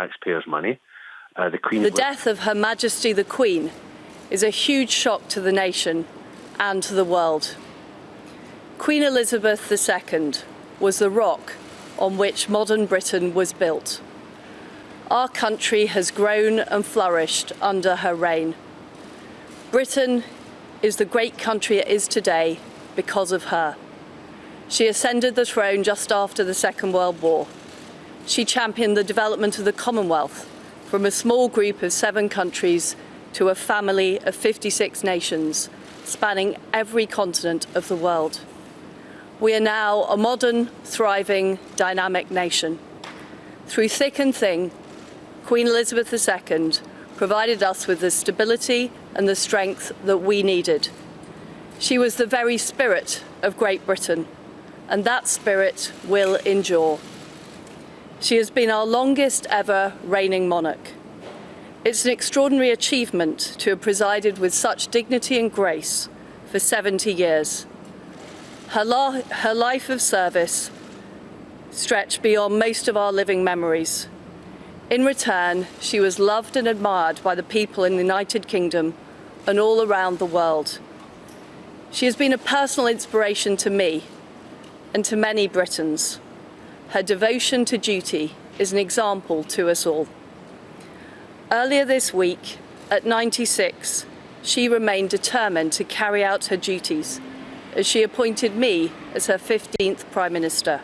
taxpayers' money. The death of Her Majesty the Queen is a huge shock to the nation and to the world. Queen Elizabeth II was the rock on which modern Britain was built. Our country has grown and flourished under her reign. Britain is the great country it is today because of her. She ascended the throne just after the Second World War. She championed the development of the Commonwealth from a small group of 7 countries to a family of 56 nations, spanning every continent of the world. We are now a modern, thriving, dynamic nation. Through thick and thin, Queen Elizabeth II provided us with the stability and the strength that we needed. She was the very spirit of Great Britain, and that spirit will endure. She has been our longest ever reigning monarch. It's an extraordinary achievement to have presided with such dignity and grace for 70 years. Her life of service stretched beyond most of our living memories. In return, she was loved and admired by the people in the United Kingdom and all around the world. She has been a personal inspiration to me and to many Britons. Her devotion to duty is an example to us all. Earlier this week, at 96, she remained determined to carry out her duties as she appointed me as her 15th Prime Minister.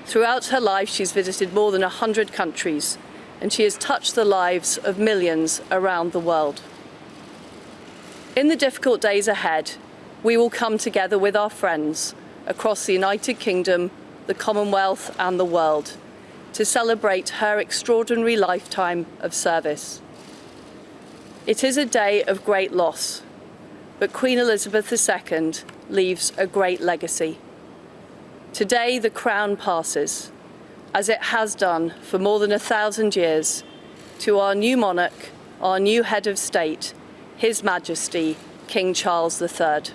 Throughout her life, she's visited more than 100 countries, and she has touched the lives of millions around the world. In the difficult days ahead, we will come together with our friends across the United Kingdom, the Commonwealth and the world to celebrate her extraordinary lifetime of service. It is a day of great loss, but Queen Elizabeth II leaves a great legacy. Today the crown passes, as it has done for more than 1,000 years, to our new monarch, our new head of state, His Majesty King Charles III.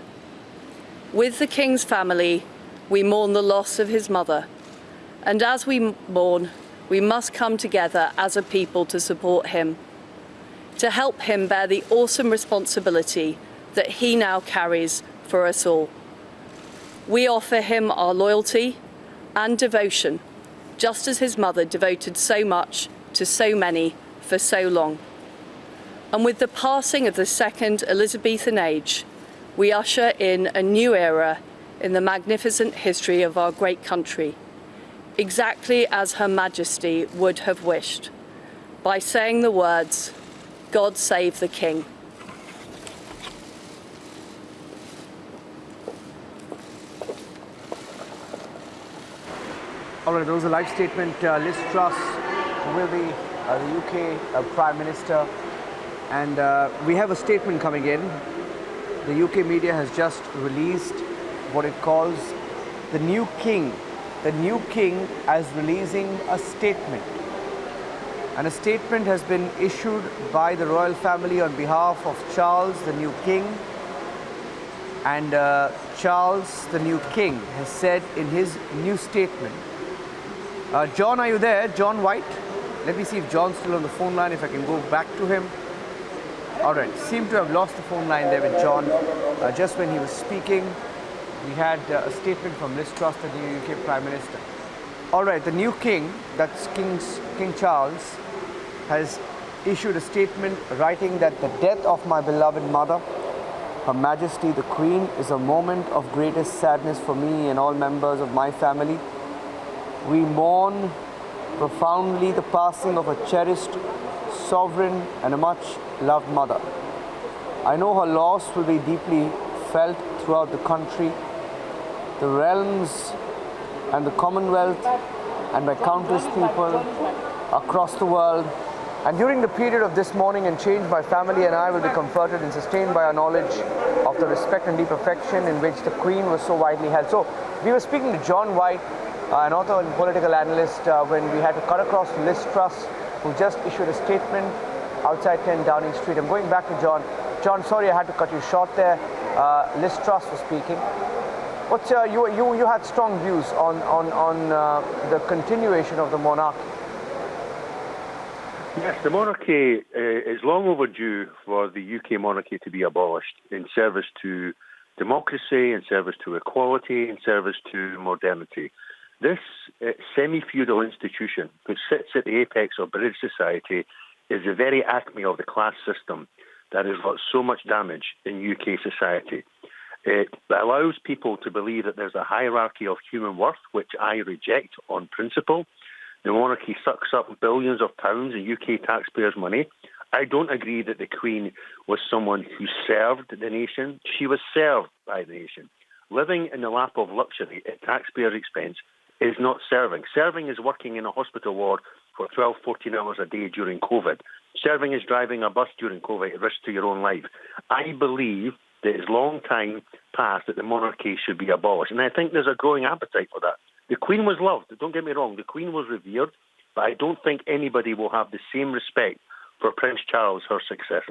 With the King's family, we mourn the loss of his mother, and as we mourn, we must come together as a people to support him, to help him bear the awesome responsibility that he now carries for us all. We offer him our loyalty and devotion, just as his mother devoted so much to so many for so long. And with the passing of the second Elizabethan age, we usher in a new era in the magnificent history of our great country, exactly as Her Majesty would have wished, by saying the words, "God save the King." All right, there was a live statement. Liz Truss will be the UK Prime Minister, and we have a statement coming in. The UK media has just released what it calls the new king. The new king as releasing a statement. And a statement has been issued by the royal family on behalf of Charles, the new king. And Charles, the new king, has said in his new statement. John, are you there? John White? Let me see if John's still on the phone line, if I can go back to him. All right, seem to have lost the phone line there with John. Just when he was speaking, we had a statement from Liz Truss, the new UK Prime Minister. All right, the new king, that's King Charles, has issued a statement writing that the death of my beloved mother, Her Majesty the Queen, is a moment of greatest sadness for me and all members of my family. We mourn profoundly the passing of a cherished sovereign and a much loved mother. I know her loss will be deeply felt throughout the country, the realms and the Commonwealth, and by countless people across the world. And during the period of this mourning and change, my family and I will be comforted and sustained by our knowledge of the respect and deep affection in which the Queen was so widely held. So we were speaking to John White, an author and political analyst, when we had to cut across to Liz Truss, who just issued a statement outside 10 Downing Street. I'm going back to John. John, sorry I had to cut you short there. Liz Truss was speaking. What's you had strong views on the continuation of the monarchy? Yes, the monarchy is long overdue for the UK monarchy to be abolished in service to democracy, in service to equality, in service to modernity. This semi-feudal institution, which sits at the apex of British society, is the very acme of the class system that has got so much damage in UK society. It allows people to believe that there's a hierarchy of human worth, which I reject on principle. The monarchy sucks up billions of pounds in UK taxpayers' money. I don't agree that the Queen was someone who served the nation. She was served by the nation. Living in the lap of luxury at taxpayers' expense is not serving. Serving is working in a hospital ward for 12, 14 hours a day during COVID. Serving is driving a bus during COVID at risk to your own life. I believe that it's long time past that the monarchy should be abolished. And I think there's a growing appetite for that. The Queen was loved, don't get me wrong, the Queen was revered, but I don't think anybody will have the same respect for Prince Charles, her successor.